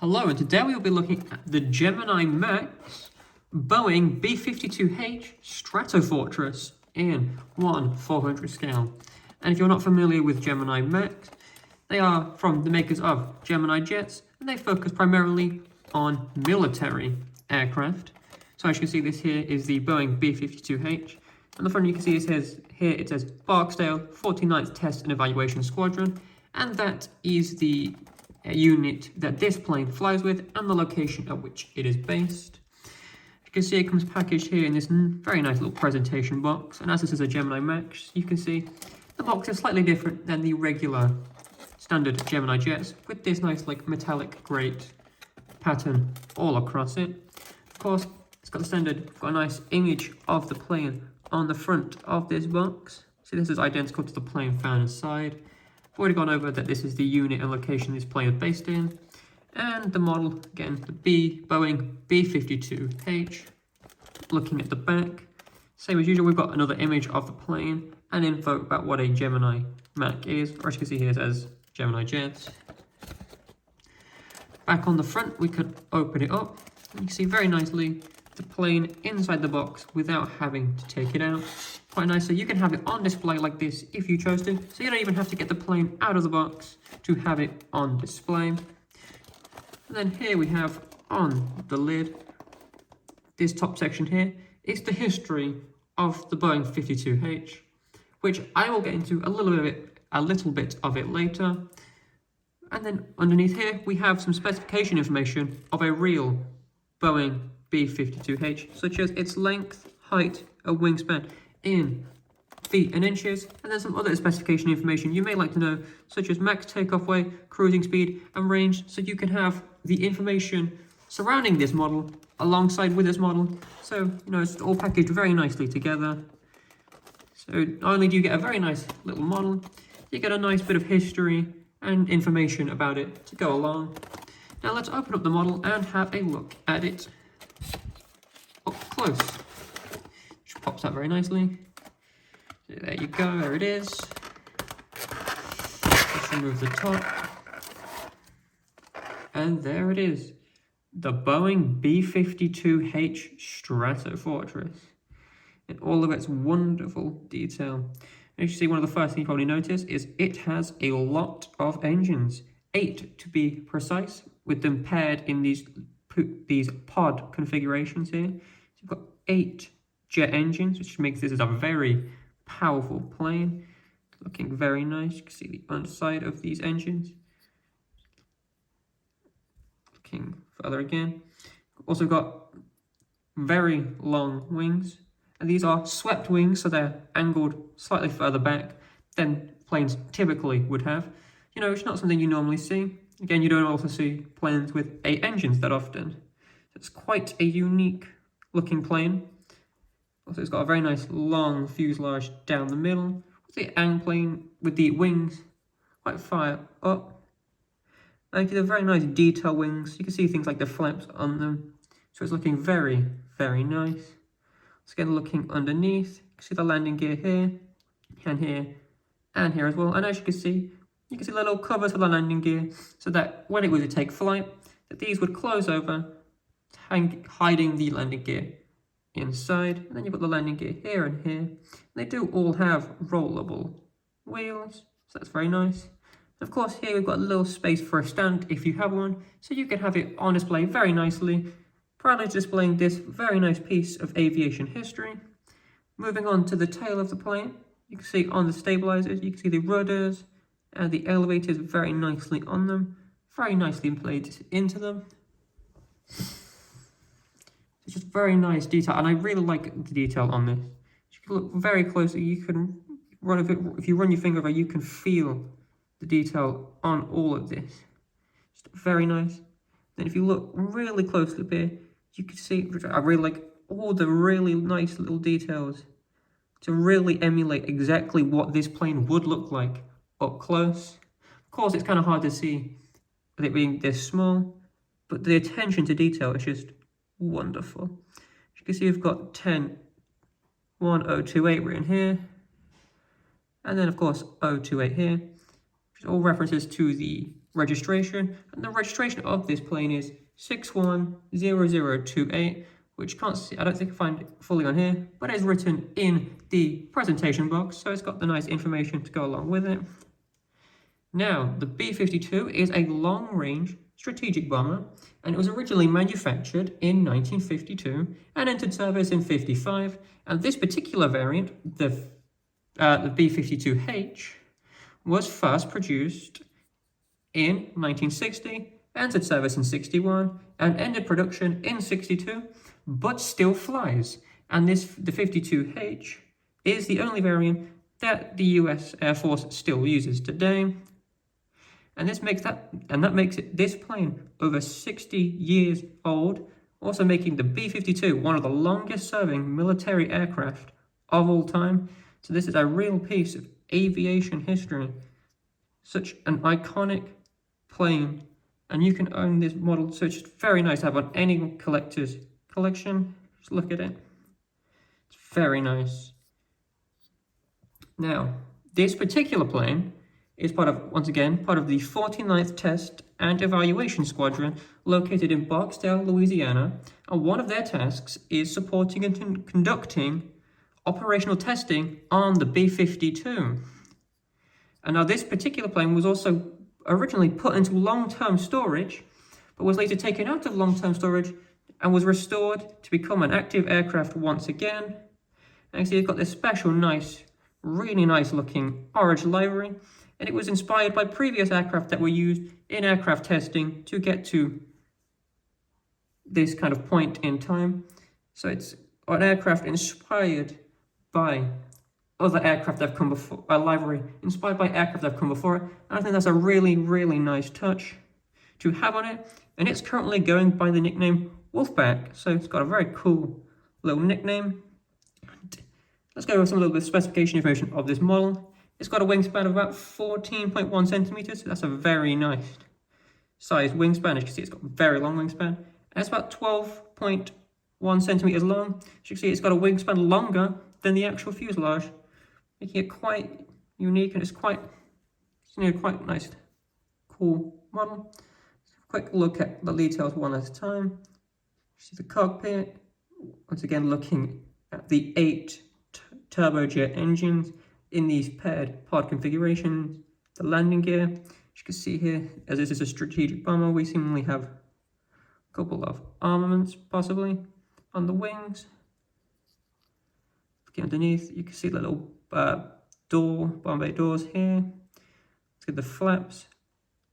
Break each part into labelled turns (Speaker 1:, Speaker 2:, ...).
Speaker 1: Hello, and today we will be looking at the Gemini Max Boeing B-52H Stratofortress in 1/400 scale. And if you're not familiar with Gemini Max, they are from the makers of Gemini jets, and they focus primarily on military aircraft. So as you can see, this here is the Boeing B-52H. On the front you can see it says Barksdale 49th Test and Evaluation Squadron, and that is the unit that this plane flies with and the location at which it is based. You can see it comes packaged here in this very nice little presentation box, and as this is a Gemini Max, you can see the box is slightly different than the regular standard Gemini jets, with this nice like metallic grey pattern all across it. Of course, it's got a nice image of the plane on the front of this box. So this is identical to the plane found inside. I've already gone over that this is the unit and location this plane is based in. And the model, again, the Boeing B-52H. Looking at the back, same as usual, we've got another image of the plane and info about what a Gemini Mac is, or as you can see here, it says Gemini Jets. Back on the front, we could open it up. You can see very nicely the plane inside the box without having to take it out. Quite nice, so you can have it on display like this if you chose to, so you don't even have to get the plane out of the box to have it on display. And then here we have on the lid, this top section here is the history of the Boeing 52H, which I will get into a little bit of it later. And then underneath here we have some specification information of a real Boeing B-52H, such as its length, height, and wingspan in feet and inches, and then some other specification information you may like to know, such as max takeoff weight, cruising speed, and range, so you can have the information surrounding this model alongside with this model. So, it's all packaged very nicely together. So not only do you get a very nice little model, you get a nice bit of history and information about it to go along. Now let's open up the model and have a look at it up close. Which pops out very nicely. So there you go, there it is. Let's remove the top. And there it is. The Boeing B-52H Stratofortress. In all of its wonderful detail. As you see, one of the first things you probably notice is it has a lot of engines. 8 to be precise, with them paired in these pod configurations here. So you've got 8 jet engines, which makes this a very powerful plane. Looking very nice. You can see the underside of these engines. Looking further again. Also got very long wings. And these are swept wings, so they're angled slightly further back than planes typically would have. It's not something you normally see. Again, you don't also see planes with 8 engines that often. So it's quite a unique looking plane. Also, it's got a very nice long fuselage down the middle, with the plane with the wings quite far up. And they're very nice detail wings. You can see things like the flaps on them. So it's looking very, very nice. So again, looking underneath, you can see the landing gear here, and here as well. And as you can see the little covers for the landing gear, so that when it was to take flight, that these would close over, hiding the landing gear inside. And then you've got the landing gear here and here. And they do all have rollable wheels, so that's very nice. And of course, here we've got a little space for a stand if you have one, so you can have it on display very nicely, proudly displaying this very nice piece of aviation history. Moving on to the tail of the plane, you can see on the stabilizers, you can see the rudders and the elevators very nicely on them, very nicely played into them. It's just very nice detail, and I really like the detail on this. You can look very closely, you can if you run your finger over, you can feel the detail on all of this. Just very nice. Then if you look really closely up here, you can see, I really like all the really nice little details to really emulate exactly what this plane would look like up close. Of course, it's kind of hard to see with it being this small, but the attention to detail is just wonderful. As you can see, we've got 10-1028 written here, and then of course 028 here, which is all references to the registration, and the registration of this plane is 610028, which can't see, I don't think I find it fully on here, but it's written in the presentation box, so it's got the nice information to go along with it. Now, the B-52 is a long-range strategic bomber, and it was originally manufactured in 1952 and entered service in 55. And this particular variant, the B-52H, was first produced in 1960, entered service in 61, and ended production in 62, but still flies. And the 52H is the only variant that the US Air Force still uses today. And this makes this plane over 60 years old, also making the B-52 one of the longest serving military aircraft of all time. So this is a real piece of aviation history. Such an iconic plane, and you can own this model, so it's very nice to have on any collector's collection. Just look at it. It's very nice. Now, this particular plane is once again part of the 49th Test and Evaluation Squadron located in Barksdale, Louisiana, and one of their tasks is supporting and conducting operational testing on the B-52. And now this particular plane was also originally put into long-term storage, but was later taken out of long-term storage and was restored to become an active aircraft once again. And you see it's got this special really nice looking orange livery, and it was inspired by previous aircraft that were used in aircraft testing to get to this kind of point in time. So it's an aircraft inspired by other aircraft that have come before, a livery inspired by aircraft that have come before it. And I think that's a really, really nice touch to have on it. And it's currently going by the nickname Wolfpack. So it's got a very cool little nickname. Let's go over some little bit of specification information of this model. It's got a wingspan of about 14.1 centimeters. So that's a very nice sized wingspan. As you can see, it's got a very long wingspan. And it's about 12.1 centimeters long. As you can see, it's got a wingspan longer than the actual fuselage, making it quite unique, and it's quite nice, cool model. Let's have a quick look at the details one at a time. See the cockpit. Once again, looking at the 8 turbojet engines in these paired pod configurations. The landing gear, as you can see here, as this is a strategic bomber, we seemingly have a couple of armaments possibly on the wings. Looking underneath, you can see the little bomb bay doors here. Let's get the flaps,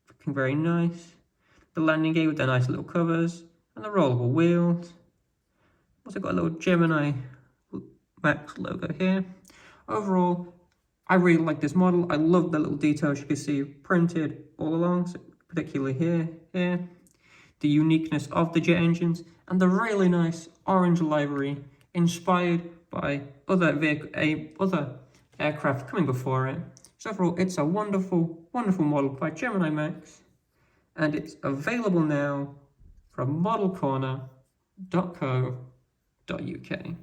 Speaker 1: looking very nice. The landing gear with their nice little covers, and the rollable wheels. Also got a little Gemini Max logo here. Overall, I really like this model. I love the little details you can see printed all along, so particularly here. The uniqueness of the jet engines, and the really nice orange livery inspired by other aircraft coming before it. So overall, it's a wonderful, wonderful model by Gemini Max, and it's available now from modelcorner.co.uk.